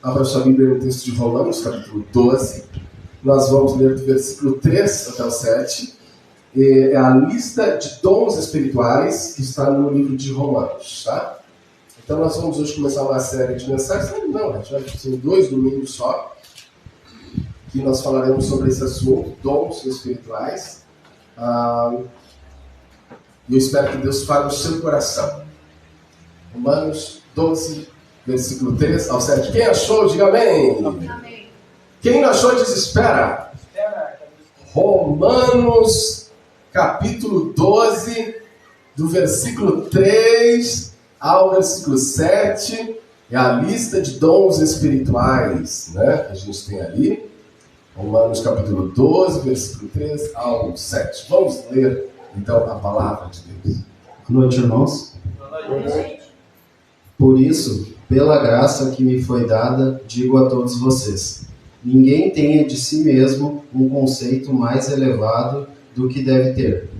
Abra sua Bíblia no texto de Romanos, capítulo 12. Nós vamos ler do versículo 3 até o 7. É a lista de dons espirituais que está no livro de Romanos, tá? Então nós vamos hoje começar uma série de mensagens. Não, a gente vai ter 2 domingos só, que nós falaremos sobre esse assunto, dons espirituais. E eu espero que Deus fale no seu coração. Romanos 12, versículo 3 ao 7. Quem achou, diga amém. Amém. Quem não achou, desespera. Romanos, capítulo 12, do versículo 3 ao versículo 7. É a lista de dons espirituais, né, que a gente tem ali. Romanos, capítulo 12, versículo 3 ao 7. Vamos ler, então, a palavra de Deus. Boa noite, irmãos. Boa noite. Por isso, pela graça que me foi dada, digo a todos vocês: ninguém tenha de si mesmo um conceito mais elevado do que deve ter,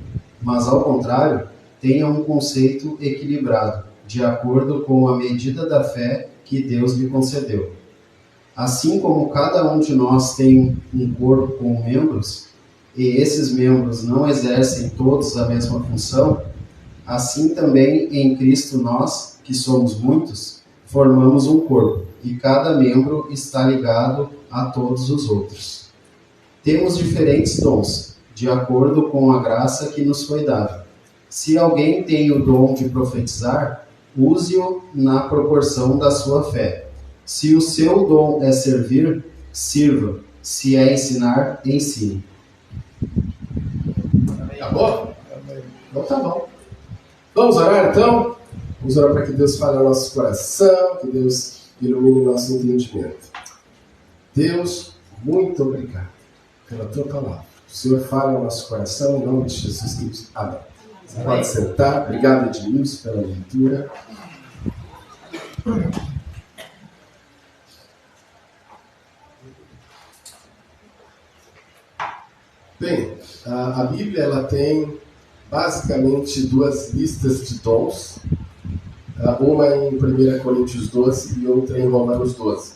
mas, ao contrário, tenha um conceito equilibrado, de acordo com a medida da fé que Deus lhe concedeu. Assim como cada um de nós tem um corpo com membros, e esses membros não exercem todos a mesma função, assim também em Cristo nós, que somos muitos, formamos um corpo, e cada membro está ligado a todos os outros. Temos diferentes dons, de acordo com a graça que nos foi dada. Se alguém tem o dom de profetizar, use-o na proporção da sua fé. Se o seu dom é servir, sirva. Se é ensinar, ensine. Acabou? Então tá bom. Vamos orar então? Vamos orar para que Deus fale ao nosso coração, que Deus ilumine o nosso entendimento. Deus, muito obrigado pela tua palavra. O Senhor fala ao nosso coração, em nome de Jesus Cristo. Amém. Você pode sentar. Obrigado, Edmilson, pela leitura. Bem, a Bíblia ela tem basicamente 2 listas de dons, uma em 1 Coríntios 12 e outra em Romanos 12.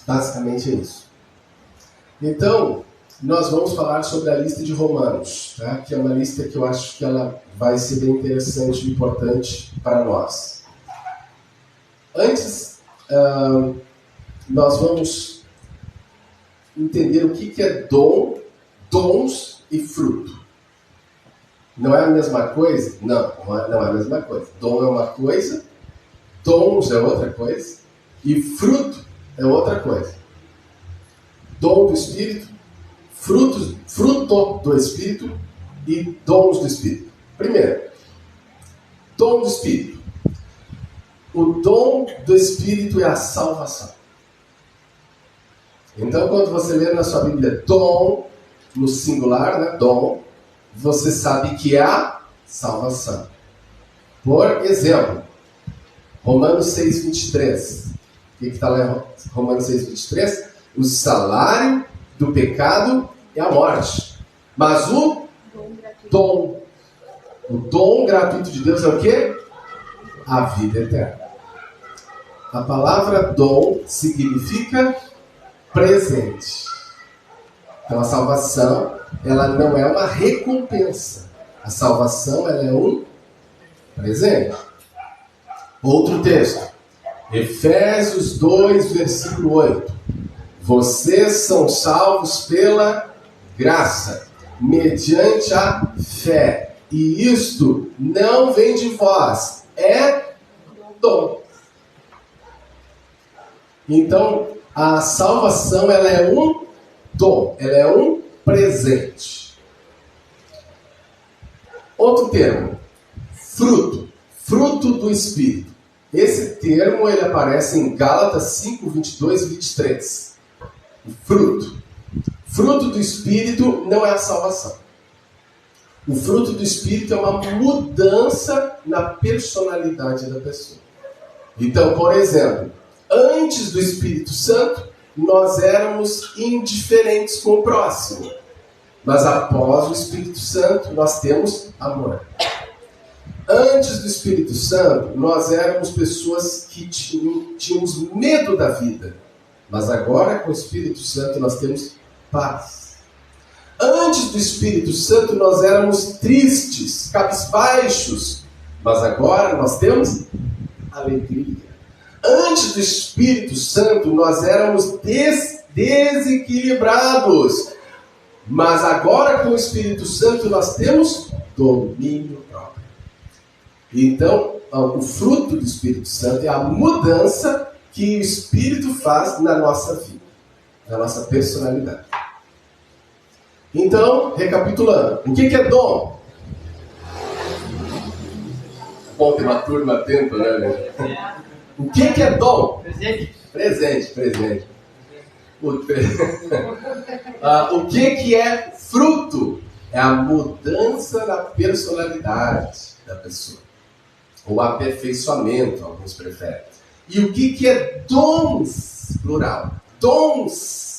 Basicamente é isso. Então, nós vamos falar sobre a lista de Romanos, tá? Que é uma lista que eu acho que ela vai ser bem interessante e importante para nós. Antes, nós vamos entender o que é dom, dons e fruto. Não é a mesma coisa? Não é a mesma coisa. Dom é uma coisa, dons é outra coisa e fruto é outra coisa. Dom do Espírito, fruto do Espírito e dons do Espírito. Primeiro, dom do Espírito. O dom do Espírito é a salvação. Então, quando você lê na sua Bíblia dom, no singular, né, dom, você sabe que é a salvação. Por exemplo, Romanos 6,23. O que está lá em Romanos 6,23? O salário do pecado é a morte. Mas o dom gratuito de Deus é o quê? A vida eterna. A palavra dom significa presente. Então a salvação, ela não é uma recompensa. A salvação, ela é um presente. Outro texto. Efésios 2, versículo 8. Vocês são salvos pela graça, mediante a fé. E isto não vem de vós, é dom. Então, a salvação, ela é um dom, ela é um presente. Outro termo, fruto do Espírito. Esse termo ele aparece em Gálatas 5, 22 e 23. O fruto do Espírito não é a salvação. O fruto do Espírito é uma mudança na personalidade da pessoa. Então, por exemplo, antes do Espírito Santo, nós éramos indiferentes com o próximo. Mas após o Espírito Santo, nós temos amor. Antes do Espírito Santo, nós éramos pessoas que tínhamos medo da vida. Mas agora com o Espírito Santo nós temos paz. Antes do Espírito Santo nós éramos tristes, cabisbaixos, mas agora nós temos alegria. Antes do Espírito Santo nós éramos desequilibrados, mas agora com o Espírito Santo nós temos domínio próprio. Então, o fruto do Espírito Santo é a mudança que o Espírito faz na nossa vida, na nossa personalidade. Então, recapitulando, o que é dom? Bom, tem uma turma atenta, né? O que é dom? Presente. O que é fruto? É a mudança na personalidade da pessoa. Ou aperfeiçoamento, alguns preferem. E o que é dons? Plural. Dons.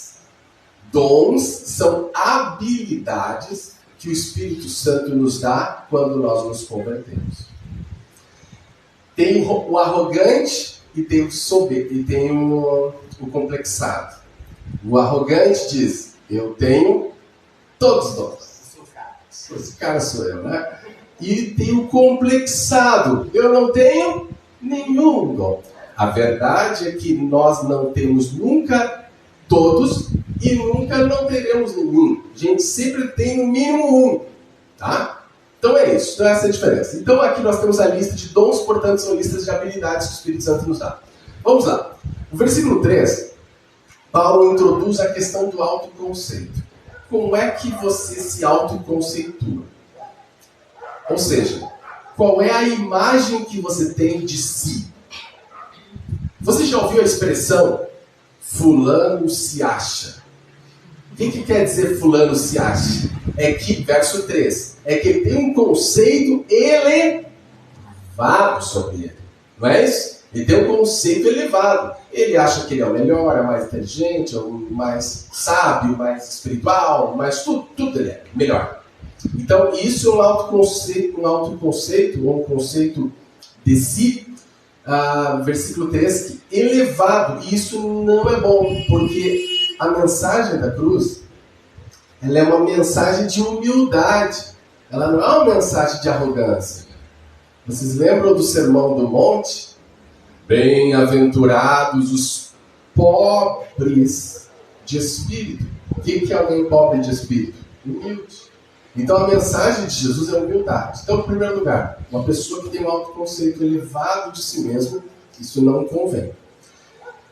Dons são habilidades que o Espírito Santo nos dá quando nós nos convertemos. Tem o arrogante e tem o soberbo, e tem o complexado. O arrogante diz: eu tenho todos os dons. Esse cara sou eu, né? E tem o complexado: eu não tenho nenhum dom. A verdade é que nós não temos nunca todos e nunca não teremos nenhum. A gente sempre tem no mínimo um, tá? Então é isso, então essa é a diferença. Então aqui nós temos a lista de dons, portanto são listas de habilidades que o Espírito Santo nos dá. Vamos lá. No versículo 3, Paulo introduz a questão do autoconceito. Como é que você se autoconceitua? Ou seja, qual é a imagem que você tem de si? Você já ouviu a expressão fulano se acha? O que quer dizer fulano se acha? É que, verso 3, é que ele tem um conceito elevado sobre ele. Não é isso? Ele tem um conceito elevado. Ele acha que ele é o melhor, é o mais inteligente, é o mais sábio, mais espiritual, mais tudo ele é melhor. Então, isso é um autoconceito ou um conceito de si, versículo 3, elevado. E isso não é bom, porque a mensagem da cruz, ela é uma mensagem de humildade. Ela não é uma mensagem de arrogância. Vocês lembram do Sermão do Monte? Bem-aventurados os pobres de espírito. O que é alguém pobre de espírito? Humilde. Então a mensagem de Jesus é humildade. Então, em primeiro lugar, uma pessoa que tem um autoconceito elevado de si mesmo, isso não convém.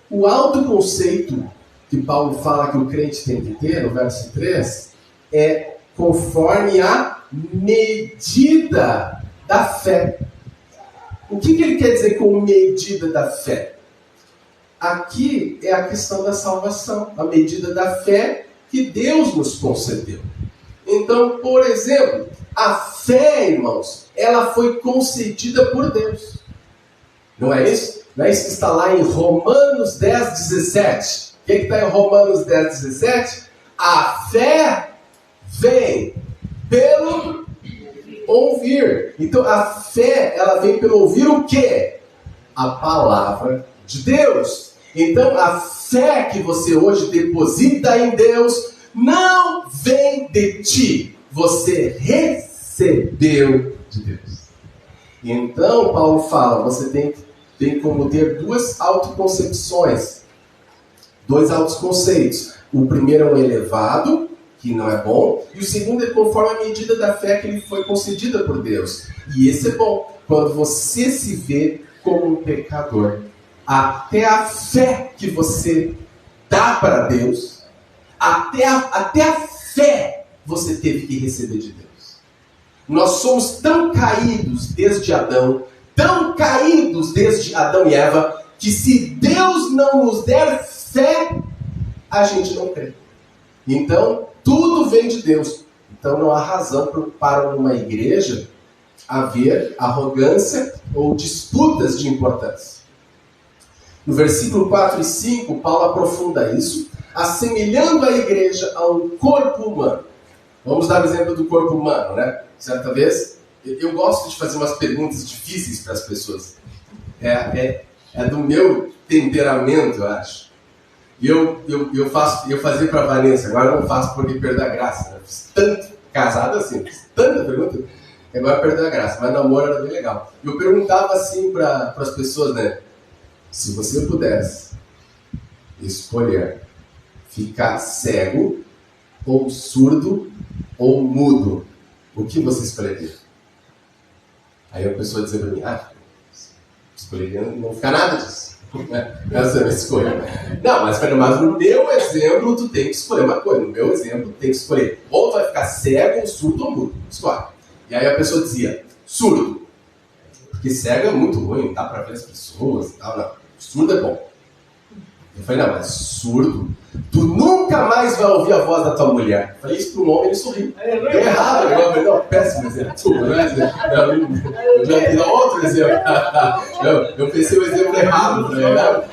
O autoconceito que Paulo fala que o crente tem que ter, no verso 3, é conforme a medida da fé. O que ele quer dizer com medida da fé? Aqui é a questão da salvação, a medida da fé que Deus nos concedeu. Então, por exemplo, a fé, irmãos, ela foi concedida por Deus. Não é isso? Não é isso que está lá em Romanos 10, 17? O que está em Romanos 10, 17? A fé vem pelo ouvir. Então, a fé, ela vem pelo ouvir o quê? A palavra de Deus. Então, a fé que você hoje deposita em Deus não vem de ti. Você recebeu de Deus. Então, Paulo fala, você tem como ter duas autoconcepções. Dois autoconceitos. O primeiro é um elevado, que não é bom. E o segundo é conforme a medida da fé que lhe foi concedida por Deus. E esse é bom. Quando você se vê como um pecador. Até a fé que você dá para Deus, até a fé você teve que receber de Deus. Nós somos tão caídos desde Adão e Eva, que se Deus não nos der fé, a gente não crê. Então, tudo vem de Deus. Então, não há razão para uma igreja haver arrogância ou disputas de importância. No versículo 4 e 5, Paulo aprofunda isso, assemelhando a igreja a um corpo humano. Vamos dar o exemplo do corpo humano, né? Certa vez, eu gosto de fazer umas perguntas difíceis para as pessoas. É do meu temperamento, eu acho. E eu fazia para a Vanessa, agora eu não faço porque perdeu a graça. Eu fiz tanto, casado assim, fiz tanta pergunta, que agora perdeu a graça. Mas namoro era bem legal. Eu perguntava assim para as pessoas, né? Se você pudesse escolher ficar cego, ou surdo, ou mudo, o que você escolheria? Aí a pessoa dizia para mim, escolheria não ficar nada disso. Essa é a minha escolha. Não, mas no meu exemplo, tu tem que escolher uma coisa. No meu exemplo, tem que escolher. Ou tu vai ficar cego, ou surdo, ou mudo. Escolhe. E aí a pessoa dizia, surdo. Porque cego é muito ruim, dá para ver as pessoas e tal. Não, surdo é bom. Eu falei, não, mas surdo, tu nunca mais vai ouvir a voz da tua mulher. Eu falei isso para um homem, ele sorriu. Deu errado, eu falei, não, péssimo exemplo. Eu já fiz outro exemplo. Eu pensei o exemplo errado.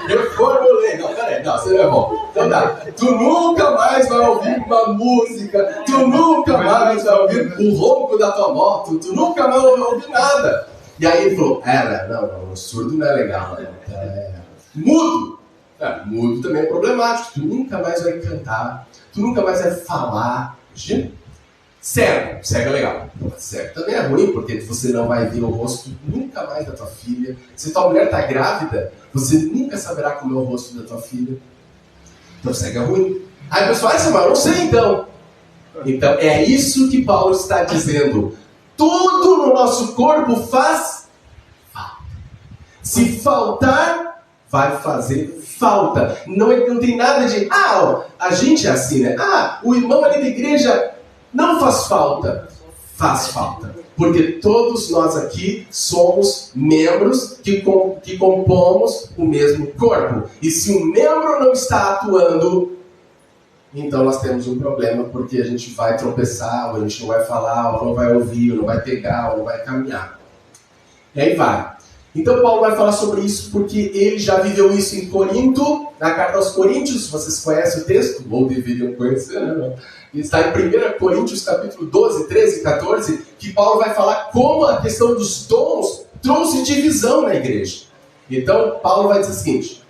Eu formulei, não, peraí, não, você não é bom. Então tá, tu nunca mais vai ouvir uma música, tu nunca mais vai ouvir o ronco da tua moto, tu nunca mais vai ouvir nada. E aí ele falou, não, o surdo não é legal, né? Mudo. Mudo também é problemático, tu nunca mais vai cantar, tu nunca mais vai falar. Imagina? Cego é legal. Cego também é ruim, porque você não vai ver o rosto nunca mais da tua filha. Se tua mulher está grávida, você nunca saberá como é o rosto da tua filha. Então cego é ruim. Aí o pessoal, Samuel, eu não sei então. Então é isso que Paulo está dizendo. Tudo no nosso corpo faz falta. Se faltar, vai fazer falta. Não tem nada de, a gente é assim, né? O irmão ali da igreja não faz falta. Faz falta. Porque todos nós aqui somos membros que compomos o mesmo corpo. E se um membro não está atuando, então nós temos um problema, porque a gente vai tropeçar, ou a gente não vai falar, ou não vai ouvir, ou não vai pegar, ou não vai caminhar. E aí vai. Então Paulo vai falar sobre isso porque ele já viveu isso em Corinto, na carta aos Coríntios, vocês conhecem o texto? Ou deveriam conhecer, né? Está em 1 Coríntios capítulo 12, 13 e 14, que Paulo vai falar como a questão dos dons trouxe divisão na igreja. Então Paulo vai dizer o seguinte,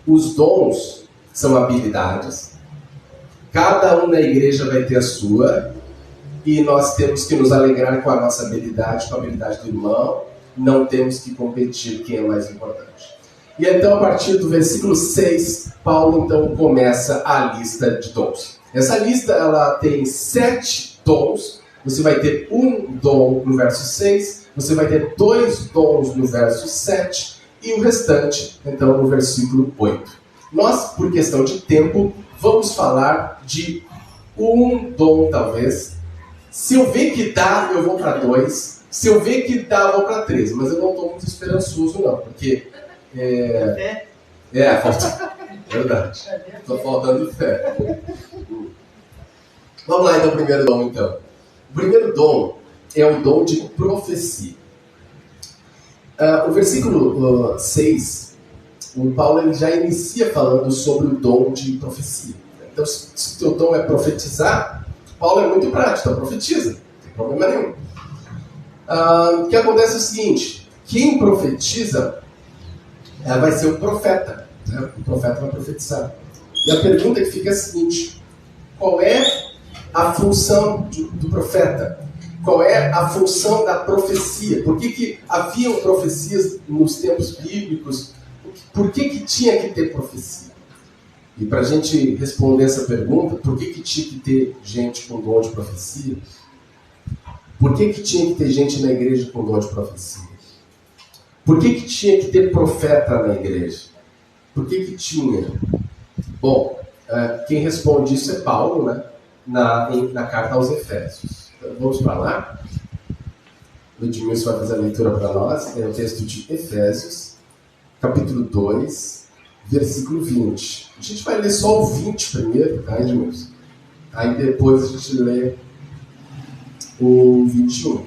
os dons são habilidades, cada um na igreja vai ter a sua, e nós temos que nos alegrar com a nossa habilidade, com a habilidade do irmão, não temos que competir quem é mais importante. E então, a partir do versículo 6, Paulo então começa a lista de dons. Essa lista ela tem 7 dons. Você vai ter um dom no verso 6, você vai ter 2 dons no verso 7 e o restante, então, no versículo 8. Nós, por questão de tempo, vamos falar de um dom, talvez. Se eu ver que dá, eu vou para 2. Se eu ver que dá, eu vou para 3. Mas eu não estou muito esperançoso, não. Porque... falta... Verdade. Estou faltando fé. Vamos lá, então, o primeiro dom, então. O primeiro dom é o dom de profecia. O versículo 6, o Paulo ele já inicia falando sobre o dom de profecia. Então, se o teu dom é profetizar, Paulo é muito prático, então profetiza, não tem problema nenhum. O que acontece é o seguinte, quem profetiza vai ser o profeta, né? O profeta vai profetizar. E a pergunta que fica é a seguinte, qual é a função do profeta? Qual é a função da profecia? Por que haviam profecias nos tempos bíblicos? Por que tinha que ter profecia? E para a gente responder essa pergunta, por que tinha que ter gente com dom de profecia? Por que tinha que ter gente na igreja com dom de profecia? Por que tinha que ter profeta na igreja? Por que tinha? Bom, quem responde isso é Paulo, né? Na carta aos Efésios. Então, vamos para lá. O Edmilson vai fazer a leitura para nós. É o texto de Efésios, capítulo 2, versículo 20. A gente vai ler só o 20 primeiro, tá, Edmilson? Aí depois a gente lê o 21.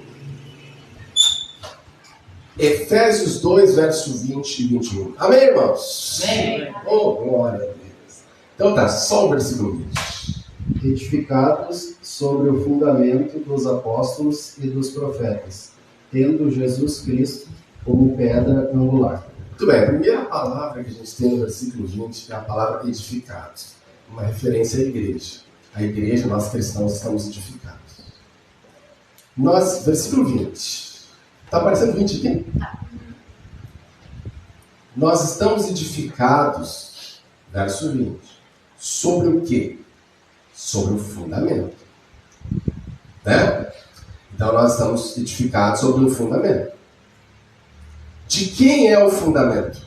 Efésios 2, verso 20 e 21. Amém, irmãos? Amém. Oh, glória a Deus. Então tá, só o versículo 20. Edificados sobre o fundamento dos apóstolos e dos profetas, tendo Jesus Cristo como pedra angular. Muito bem, a primeira palavra que a gente tem no versículo 20 é a palavra edificado, uma referência à igreja. A igreja, nós cristãos, estamos edificados. Versículo 20. Está aparecendo 20 aqui? Nós estamos edificados, verso 20, sobre o quê? Sobre o fundamento. Né? Então nós estamos edificados sobre um fundamento. De quem é o fundamento?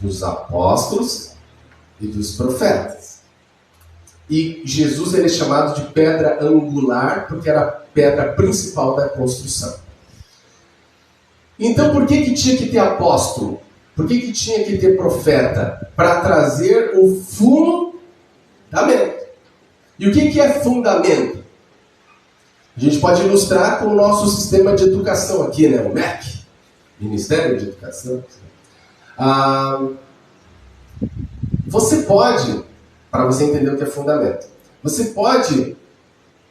Dos apóstolos e dos profetas. E Jesus ele é chamado de pedra angular porque era a pedra principal da construção. Então por que tinha que ter apóstolo? Por que tinha que ter profeta? Para trazer o fundamento. E o que é fundamento? A gente pode ilustrar com o nosso sistema de educação aqui, né? O MEC, Ministério de Educação. Você pode, para você entender o que é fundamento, você pode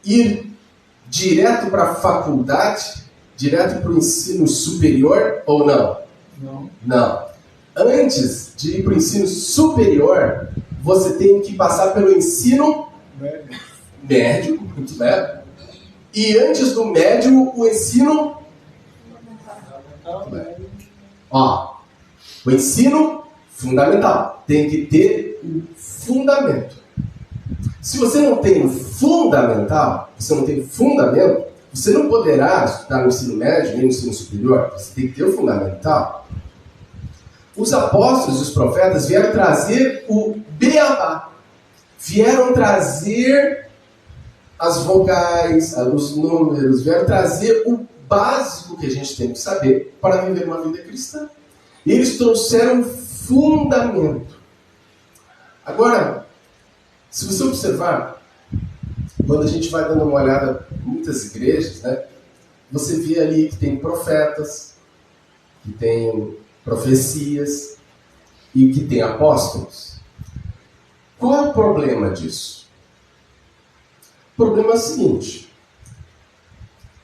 ir direto para a faculdade, direto para o ensino superior ou não? Não. Antes de ir para o ensino superior, você tem que passar pelo ensino médio, muito médio. E antes do médio, o ensino... o ensino fundamental. Tem que ter um fundamento. Se você não tem um fundamental, você não poderá estudar no ensino médio nem no ensino superior. Você tem que ter o fundamental. Os apóstolos e os profetas vieram trazer o beabá. Vieram trazer as vogais, os números, vieram trazer o básico que a gente tem que saber para viver uma vida cristã. Eles trouxeram fundamento. Agora, se você observar, quando a gente vai dando uma olhada em muitas igrejas, né, você vê ali que tem profetas, que tem profecias e que tem apóstolos. Qual é o problema disso? O problema é o seguinte: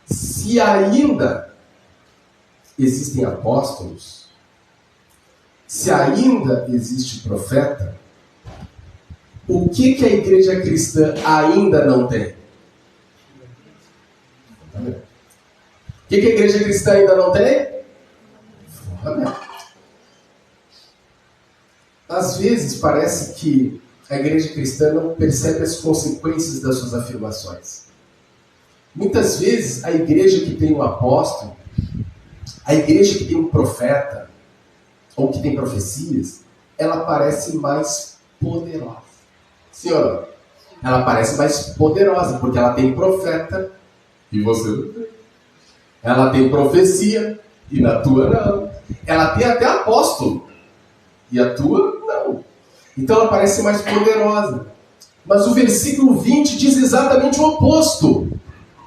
se ainda existem apóstolos, se ainda existe profeta, o que a igreja cristã ainda não tem? O que a igreja cristã ainda não tem? Às vezes parece que a igreja cristã não percebe as consequências das suas afirmações. Muitas vezes a igreja que tem um apóstolo, a igreja que tem um profeta, ou que tem profecias, ela parece mais poderosa. Senhora, ela parece mais poderosa, porque ela tem profeta e você não tem. Ela tem profecia e na tua não. Ela tem até apóstolo e a tua não. Então ela parece mais poderosa. Mas o versículo 20 diz exatamente o oposto.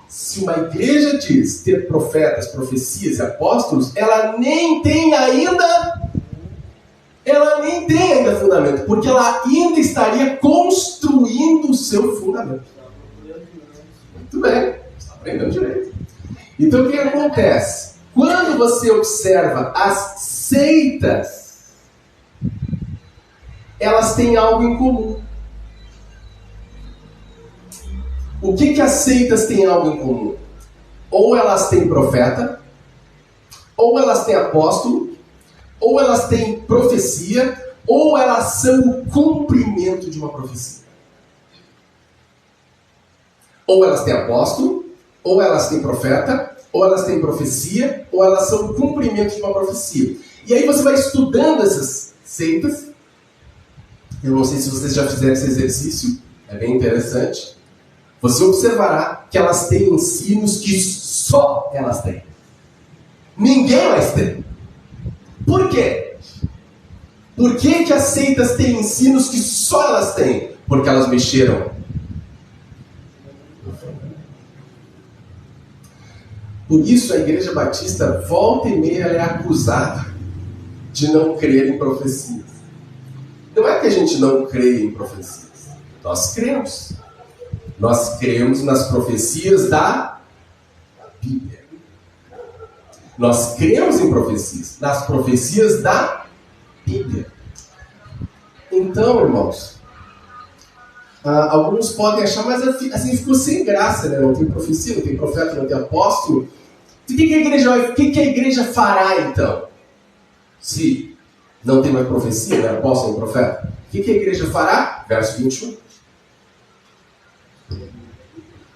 Se uma igreja diz ter profetas, profecias e apóstolos, ela nem tem ainda fundamento, porque ela ainda estaria construindo o seu fundamento. Muito bem, está aprendendo direito. Então o que acontece? Quando você observa as seitas, elas têm algo em comum. O que as seitas têm algo em comum? Ou elas têm profeta, ou elas têm apóstolo, ou elas têm profecia, ou elas são o cumprimento de uma profecia. Ou elas têm apóstolo, ou elas têm profeta, ou elas têm profecia, ou elas são o cumprimento de uma profecia. E aí você vai estudando essas seitas. Eu não sei se vocês já fizeram esse exercício, é bem interessante. Você observará que elas têm ensinos que só elas têm. Ninguém mais tem. Por quê? Por que as seitas têm ensinos que só elas têm? Porque elas mexeram. Por isso a Igreja Batista, volta e meia, ela é acusada de não crer em profecias. Não é que a gente não crê em profecias. Nós cremos. Nós cremos nas profecias da Bíblia. Nós cremos em profecias, nas profecias da Bíblia. Então, irmãos, alguns podem achar, mas assim ficou sem graça, né? Não tem profecia, não tem profeta, não tem apóstolo. O que a igreja fará então? Se não tem mais profecia, né? Apóstolo e profeta. O que a igreja fará? Verso 21.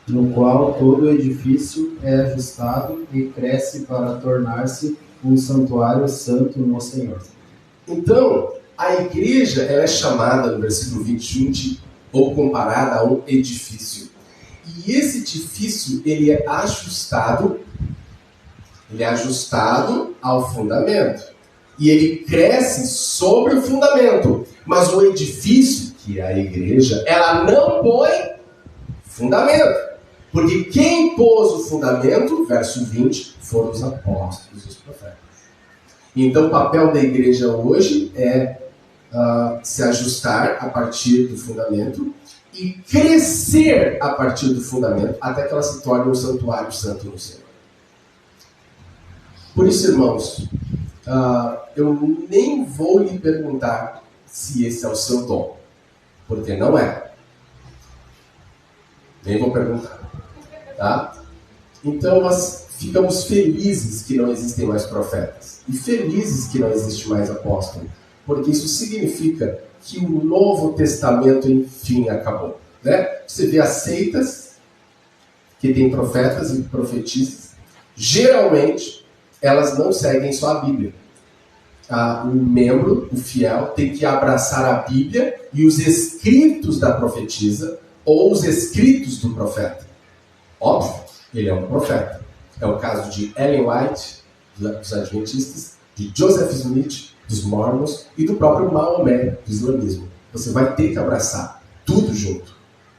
No qual todo o edifício é ajustado e cresce para tornar-se um santuário santo no Senhor. Então, a igreja ela é chamada, no versículo 21, ou comparada a um edifício. E esse edifício, ele é ajustado ao fundamento. E ele cresce sobre o fundamento. Mas o edifício, que é a igreja, ela não põe fundamento. Porque quem pôs o fundamento, verso 20, foram os apóstolos e os profetas. Então o papel da igreja hoje é se ajustar a partir do fundamento e crescer a partir do fundamento até que ela se torne um santuário santo no Senhor. Por isso, irmãos, eu nem vou lhe perguntar se esse é o seu dom, porque não é. Nem vou perguntar. Tá? Então nós ficamos felizes que não existem mais profetas e felizes que não existe mais apóstolo, porque isso significa que o Novo Testamento enfim acabou, né? Você vê as seitas que tem profetas e profetistas, geralmente elas não seguem só a Bíblia. O membro, o fiel, tem que abraçar a Bíblia e os escritos da profetisa ou os escritos do profeta. Óbvio, ele é um profeta. É o caso de Ellen White, dos Adventistas, de Joseph Smith, dos Mormons, e do próprio Maomé, do islamismo. Você vai ter que abraçar tudo junto.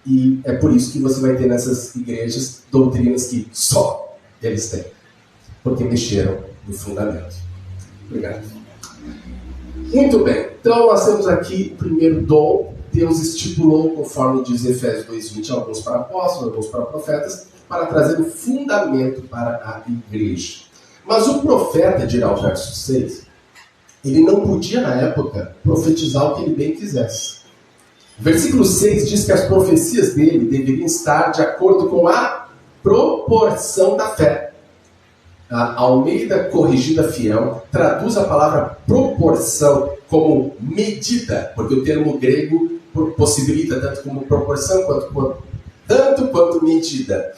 E é por isso que você vai ter nessas igrejas doutrinas que só eles têm. Porque mexeram no fundamento. Obrigado. Muito bem. Então nós temos aqui o primeiro dom. Deus estipulou, conforme diz Efésios 2:20, alguns para apóstolos, alguns para profetas, para trazer o fundamento para a igreja. Mas o profeta, dirá o verso 6, ele não podia, na época, profetizar o que ele bem quisesse. O versículo 6 diz que as profecias dele deveriam estar de acordo com a proporção da fé. A Almeida Corrigida Fiel traduz a palavra proporção como medida, porque o termo grego possibilita tanto como proporção tanto quanto medida.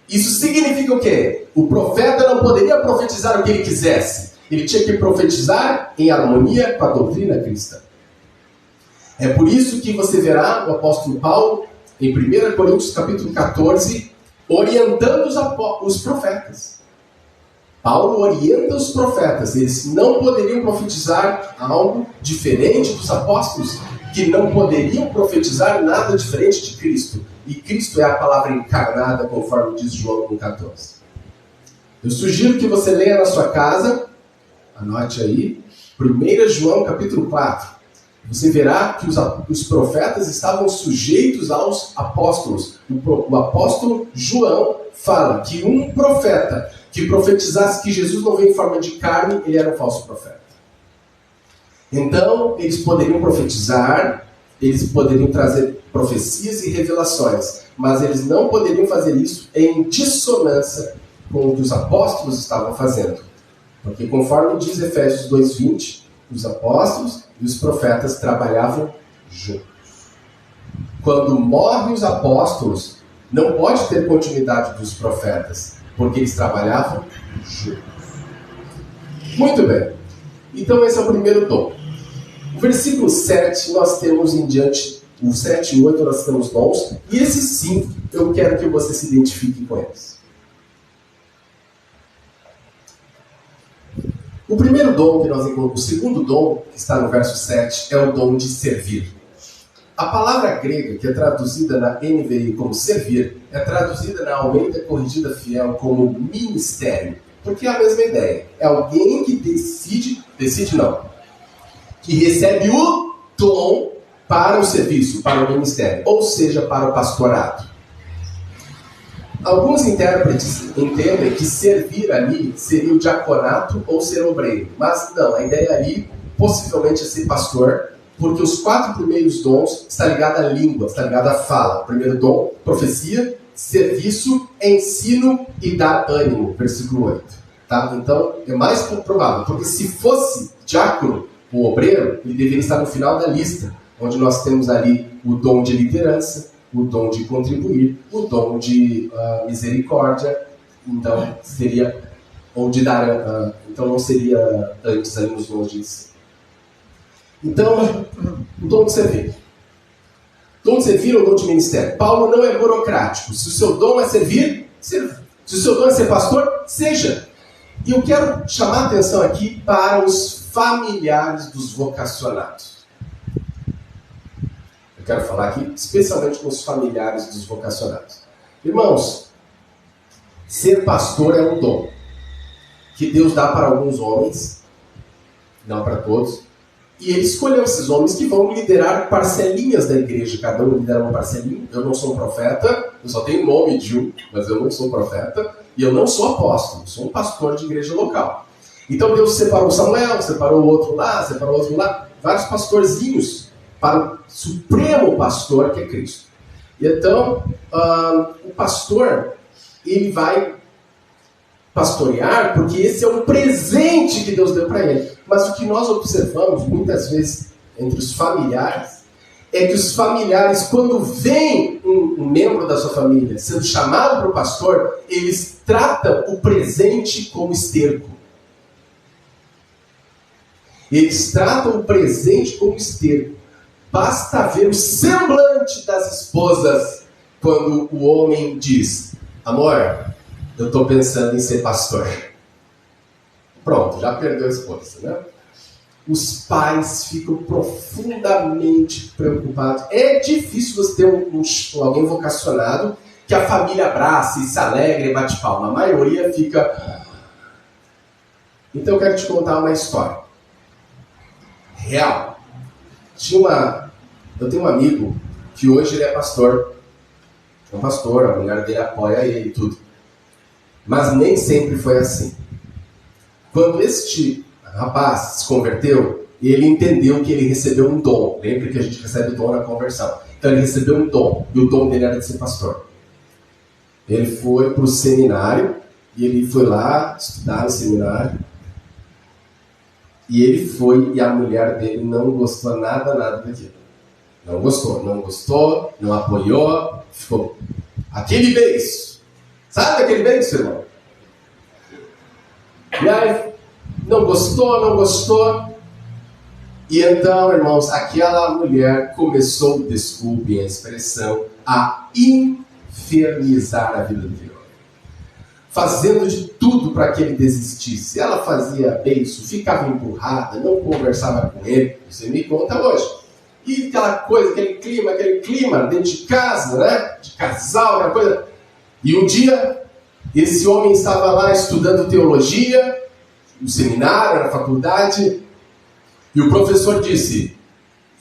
Isso significa o quê? O profeta não poderia profetizar o que ele quisesse. Ele tinha que profetizar em harmonia com a doutrina cristã. É por isso que você verá o apóstolo Paulo, em 1 Coríntios capítulo 14, orientando os profetas. Paulo orienta os profetas. Eles não poderiam profetizar algo diferente dos apóstolos, que não poderiam profetizar nada diferente de Cristo. E Cristo é a palavra encarnada, conforme diz João 1,14. Eu sugiro que você leia na sua casa, anote aí, 1 João capítulo 4. Você verá que os profetas estavam sujeitos aos apóstolos. O apóstolo João fala que um profeta que profetizasse que Jesus não veio em forma de carne, ele era um falso profeta. Então, eles poderiam profetizar, eles poderiam trazer profecias e revelações, mas eles não poderiam fazer isso em dissonância com o que os apóstolos estavam fazendo. Porque conforme diz Efésios 2:20, os apóstolos e os profetas trabalhavam juntos. Quando morrem os apóstolos, não pode ter continuidade dos profetas, porque eles trabalhavam juntos. Muito bem. Então esse é o primeiro dom. O versículo 7, nós temos em diante, o 7 e 8 nós temos dons, e esses 5, eu quero que você se identifique com eles. O primeiro dom que nós encontramos, o segundo dom, que está no verso 7, é o dom de servir. A palavra grega, que é traduzida na NVI como servir, é traduzida na Almeida Corrigida Fiel como ministério, porque é a mesma ideia. É alguém que que recebe o dom para o serviço, para o ministério, ou seja, para o pastorado. Alguns intérpretes entendem que servir ali seria o diaconato ou ser obreiro. Mas não, a ideia ali possivelmente é ser pastor, porque os 4 primeiros dons está ligado à língua, está ligado à fala. O primeiro dom, profecia, serviço, ensino e dar ânimo, versículo 8. Tá? Então, é mais provável, porque se fosse diácono ou obreiro, ele deveria estar no final da lista, onde nós temos ali o dom de liderança, o dom de contribuir, o dom de misericórdia, então seria, ou de dar, então não seria antes ali nos dons de ensino. Então, o dom de servir. Dom de servir ou dom de ministério? Paulo não é burocrático. Se o seu dom é servir, sirva. Se o seu dom é ser pastor, seja. E eu quero chamar a atenção aqui para os familiares dos vocacionados. Eu quero falar aqui especialmente com os familiares dos vocacionados. Irmãos, ser pastor é um dom que Deus dá para alguns homens, não para todos. E ele escolheu esses homens que vão liderar parcelinhas da igreja. Cada um lidera uma parcelinha. Eu não sou profeta, eu só tenho o nome de um, mas eu não sou profeta. E eu não sou apóstolo, eu sou um pastor de igreja local. Então Deus separou Samuel, separou o outro lá, separou o outro lá. Vários pastorzinhos para o supremo pastor que é Cristo. E então, o pastor, ele vai pastorear porque esse é um presente que Deus deu para ele. Mas o que nós observamos muitas vezes entre os familiares é que os familiares, quando vem um membro da sua família sendo chamado para o pastor, eles tratam o presente como esterco. Eles tratam o presente como esterco. Basta ver o semblante das esposas quando o homem diz: amor, eu estou pensando em ser pastor. Pronto, já perdeu a esposa, né? Os pais ficam profundamente preocupados. É difícil você ter alguém vocacionado que a família abraça e se alegra e bate palma. A maioria fica... Então eu quero te contar uma história real. Eu tenho um amigo que hoje ele é pastor. É um pastor, a mulher dele apoia ele e tudo. Mas nem sempre foi assim. Quando este rapaz se converteu, ele entendeu que ele recebeu um dom. Lembra que a gente recebe dom na conversão. Então ele recebeu um dom, e o dom dele era de ser pastor. Ele foi para o seminário, e ele foi lá estudar no seminário. E ele foi, e a mulher dele não gostou nada daquilo. Não gostou, não apoiou, ficou aquele beijo. Sabe aquele beijo, irmão? E aí, não gostou. E então, irmãos, aquela mulher começou, desculpem a expressão, a infernizar a vida dele. Fazendo de tudo para que ele desistisse. Ela fazia beijo, ficava empurrada, não conversava com ele. Você me conta hoje. E aquela coisa, aquele clima dentro de casa, né? De casal, aquela coisa. E um dia, esse homem estava lá estudando teologia, no seminário, na faculdade, e o professor disse: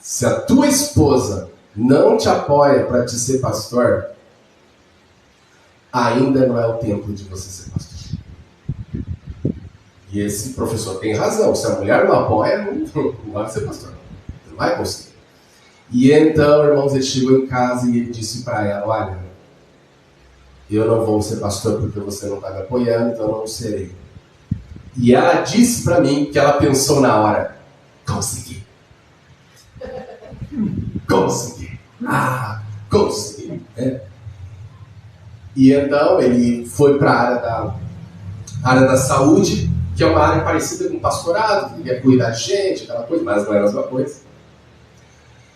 se a tua esposa não te apoia para te ser pastor, ainda não é o tempo de você ser pastor. E esse professor tem razão. Se a mulher não apoia, não vai ser pastor. Não vai conseguir. E então, irmãos, ele chegou em casa e ele disse para ela: olha, eu não vou ser pastor porque você não está me apoiando, então eu não serei. E ela disse para mim que ela pensou na hora: consegui. Consegui. Consegui. E então ele foi para a área da saúde, que é uma área parecida com o pastorado, que quer cuidar de gente, aquela coisa, mas não é a mesma coisa.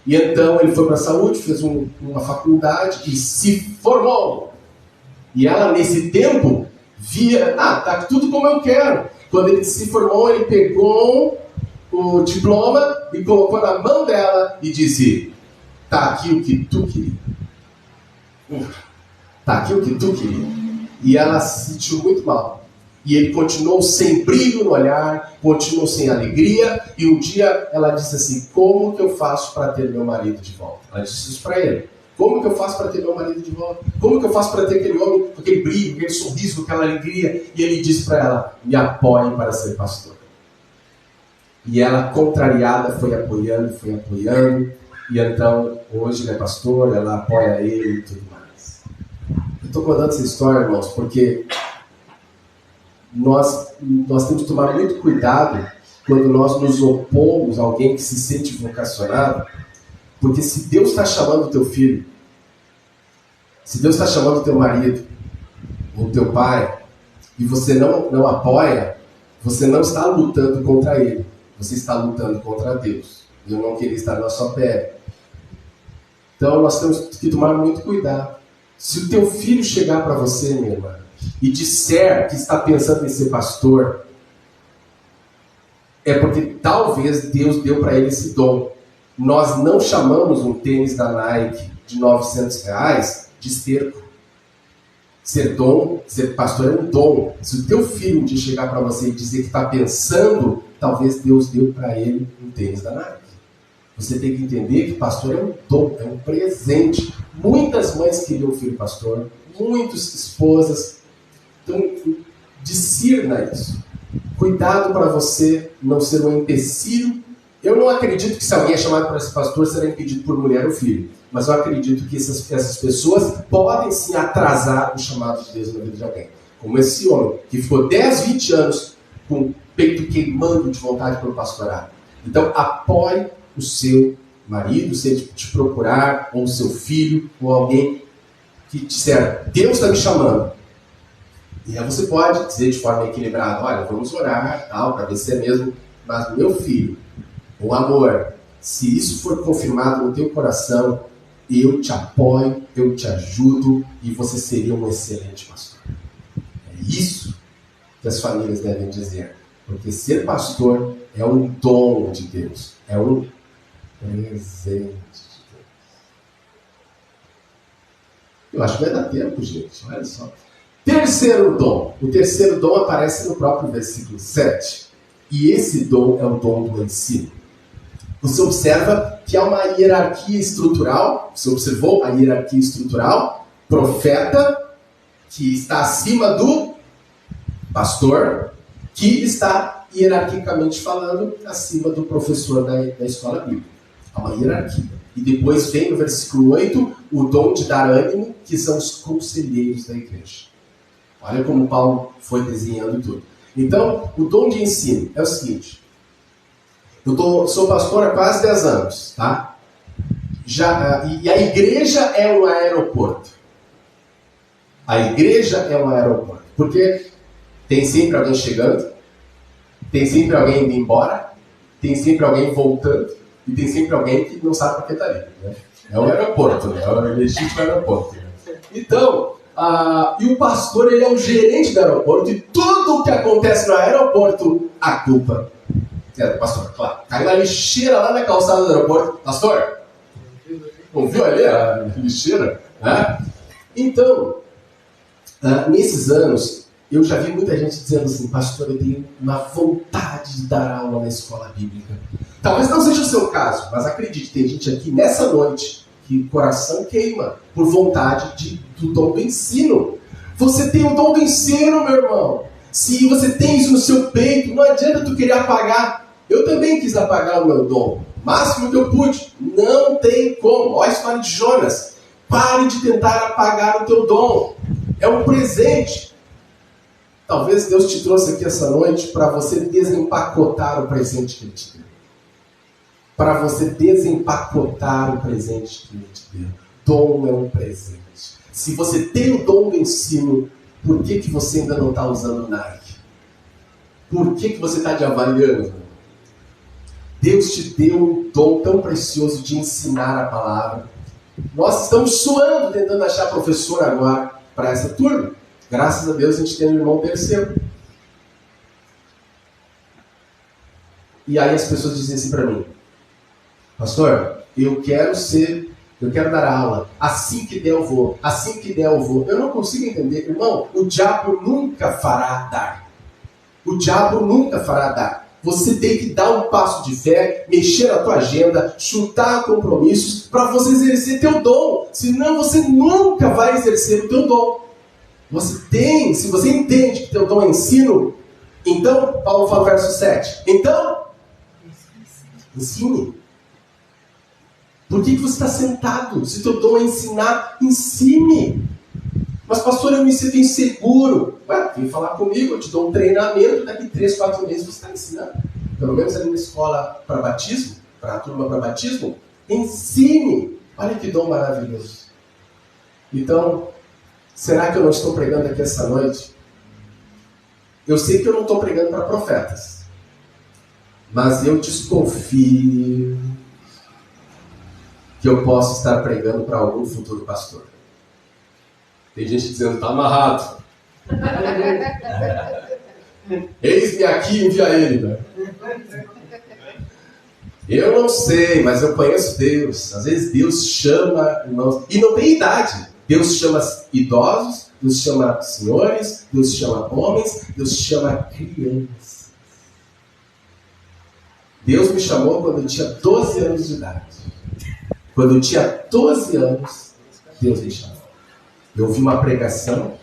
E então ele foi para a saúde, fez uma faculdade e se formou. E ela, nesse tempo, via, tá tudo como eu quero. Quando ele se formou, ele pegou o diploma e colocou na mão dela e disse: tá aqui o que tu queria. Tá aqui o que tu queria. E ela se sentiu muito mal. E ele continuou sem brilho no olhar, continuou sem alegria. E um dia ela disse assim: como que eu faço para ter meu marido de volta? Ela disse isso para ele. Como que eu faço para ter meu marido de volta? Como que eu faço para ter aquele homem com aquele brilho, aquele sorriso, com aquela alegria? E ele disse para ela, me apoie para ser pastor. E ela, contrariada, foi apoiando. E então, hoje ele é pastor, ela apoia ele e tudo mais. Eu estou contando essa história, irmãos, porque nós temos que tomar muito cuidado quando nós nos opomos a alguém que se sente vocacionado. Porque se Deus está chamando o teu filho, se Deus está chamando o teu marido, ou o teu pai, e você não apoia, você não está lutando contra ele, você está lutando contra Deus. Eu não queria estar na sua pele. Então nós temos que tomar muito cuidado. Se o teu filho chegar para você, minha irmã, e disser que está pensando em ser pastor, é porque talvez Deus deu para ele esse dom. Nós não chamamos um tênis da Nike de R$900 de esterco. Ser pastor é um dom. Se o teu filho um dia chegar para você e dizer que está pensando, talvez Deus deu para ele um tênis da Nike. Você tem que entender que pastor é um dom, é um presente. Muitas mães queriam um filho pastor, muitas esposas. Então, discirna isso. Cuidado para você não ser um empecilho. Eu não acredito que se alguém é chamado para ser pastor, será impedido por mulher ou filho. Mas eu acredito que essas pessoas podem sim atrasar o chamado de Deus na vida de alguém. Como esse homem, que ficou 10, 20 anos com o peito queimando de vontade pelo pastorado. Então, apoie o seu marido, se ele te procurar, ou o seu filho, ou alguém que disser, Deus está me chamando. E aí você pode dizer de forma equilibrada, olha, vamos orar, tal, para ver se é mesmo, mas meu filho, o amor, se isso for confirmado no teu coração, eu te apoio, eu te ajudo e você seria um excelente pastor. É isso que as famílias devem dizer. Porque ser pastor é um dom de Deus, é um presente de Deus. Eu acho que vai dar tempo, gente, olha só. Terceiro dom. O terceiro dom aparece no próprio versículo 7. E esse dom é o dom do ensino. Você observa que há uma hierarquia estrutural. Você observou a hierarquia estrutural? Profeta, que está acima do pastor, que está, hierarquicamente falando, acima do professor da escola bíblica. Há uma hierarquia. E depois vem no versículo 8 o dom de dar ânimo, que são os conselheiros da igreja. Olha como Paulo foi desenhando tudo. Então, o dom de ensino é o seguinte. Eu sou pastor há quase 10 anos, tá? E a igreja é um aeroporto. A igreja é um aeroporto. Porque tem sempre alguém chegando, tem sempre alguém indo embora, tem sempre alguém voltando, e tem sempre alguém que não sabe para que está ali. Né? É um aeroporto, né? É um legítimo aeroporto. Né? Então, e o pastor, ele é o gerente do aeroporto, e tudo o que acontece no aeroporto, a culpa é do pastor, claro. Caiu a lixeira lá na calçada do aeroporto. Pastor, não viu ali a lixeira? Né? Então, nesses anos, eu já vi muita gente dizendo assim, pastor, eu tenho uma vontade de dar aula na escola bíblica. Talvez não seja o seu caso, mas acredite, tem gente aqui nessa noite que o coração queima por vontade do dom do ensino. Você tem o dom do ensino, meu irmão. Se você tem isso no seu peito, não adianta tu querer apagar. Eu também quis apagar o meu dom. O máximo que eu pude. Não tem como. Olha a história de Jonas. Pare de tentar apagar o teu dom. É um presente. Talvez Deus te trouxe aqui essa noite para você desempacotar o presente que Ele te deu. Para você desempacotar o presente que Ele te deu. Dom é um presente. Se você tem o dom do ensino, por que você ainda não está usando Nike? Por que você está de avaliando? Deus te deu um dom tão precioso de ensinar a palavra. Nós estamos suando tentando achar professor agora para essa turma. Graças a Deus a gente tem um irmão terceiro. E aí as pessoas dizem assim para mim, pastor, eu quero dar aula, assim que der eu vou, assim que der eu vou. Eu não consigo entender, irmão, o diabo nunca fará dar. O diabo nunca fará dar. Você tem que dar um passo de fé, mexer a tua agenda, chutar compromissos para você exercer teu dom. Senão você nunca vai exercer o teu dom. Se você entende que teu dom é ensino, então, Paulo fala no verso 7, então, ensine. Por que você está sentado? Se teu dom é ensinar, ensine. Mas pastor, eu me sinto inseguro. Vem falar comigo, eu te dou um treinamento, daqui 3, 4 meses você está ensinando. Pelo menos ali na escola para batismo, para a turma para batismo, ensine. Olha que dom maravilhoso. Então, será que eu não estou pregando aqui essa noite? Eu sei que eu não estou pregando para profetas, mas eu desconfio que eu posso estar pregando para algum futuro pastor. Tem gente dizendo, está amarrado. Eis-me aqui, envia ele. Né? Eu não sei, mas eu conheço Deus. Às vezes Deus chama irmãos, e não tem idade. Deus chama idosos, Deus chama senhores, Deus chama homens, Deus chama crianças. Deus me chamou quando eu tinha 12 anos de idade. Quando eu tinha 12 anos, Deus me chamou. Eu ouvi uma pregação,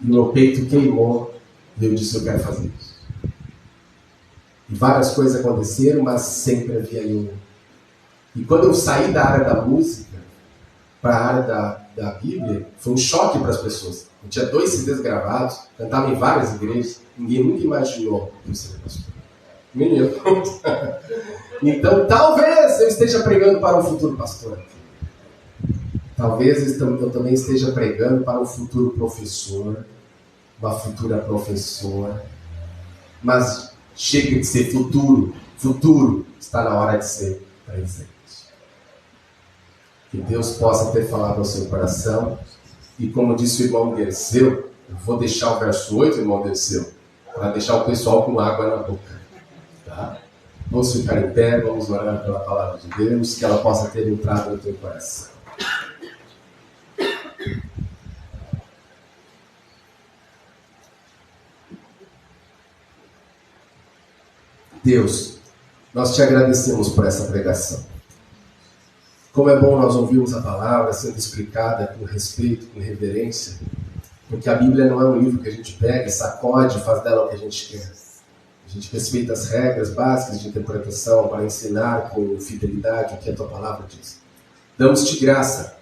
e meu peito queimou, e eu disse, eu quero fazer isso. E várias coisas aconteceram, mas sempre havia eu. E quando eu saí da área da música, para a área da Bíblia, foi um choque para as pessoas. Eu tinha 2 CDs gravados, cantava em várias igrejas, ninguém nunca imaginou que eu seria pastor. Nem eu. Então, talvez eu esteja pregando para um futuro pastor. Talvez eu também esteja pregando para um futuro professor, uma futura professora. Mas chega de ser futuro. Futuro está na hora de ser presente. Que Deus possa ter falado ao seu coração. E como disse o irmão Dirceu, eu vou deixar o verso 8, irmão Dirceu, para deixar o pessoal com água na boca. Tá? Vamos ficar em pé, vamos orar pela palavra de Deus, que ela possa ter entrado no teu coração. Deus, nós te agradecemos por essa pregação. Como é bom nós ouvirmos a palavra sendo explicada com respeito, com reverência, porque a Bíblia não é um livro que a gente pega, sacode e faz dela o que a gente quer. A gente respeita as regras básicas de interpretação para ensinar com fidelidade o que a tua palavra diz. Damos-te graça,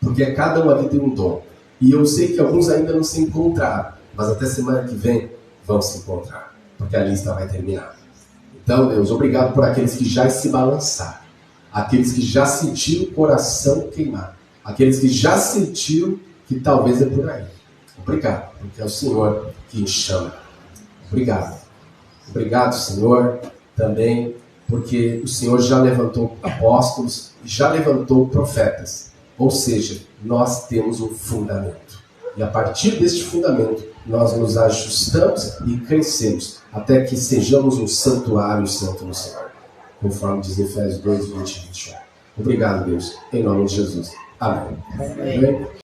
porque cada um ali tem um dom. E eu sei que alguns ainda não se encontraram, mas até semana que vem vão se encontrar, porque a lista vai terminar. Então, Deus, obrigado por aqueles que já se balançaram, aqueles que já sentiram o coração queimar, aqueles que já sentiram que talvez é por aí. Obrigado, porque é o Senhor que nos chama. Obrigado. Obrigado, Senhor, também porque o Senhor já levantou apóstolos, já levantou profetas. Ou seja, nós temos um fundamento. E a partir deste fundamento, nós nos ajustamos e crescemos, até que sejamos um santuário santo no Senhor. Conforme diz em Efésios 2, 20 e 21. Obrigado, Deus. Em nome de Jesus. Amém. Amém.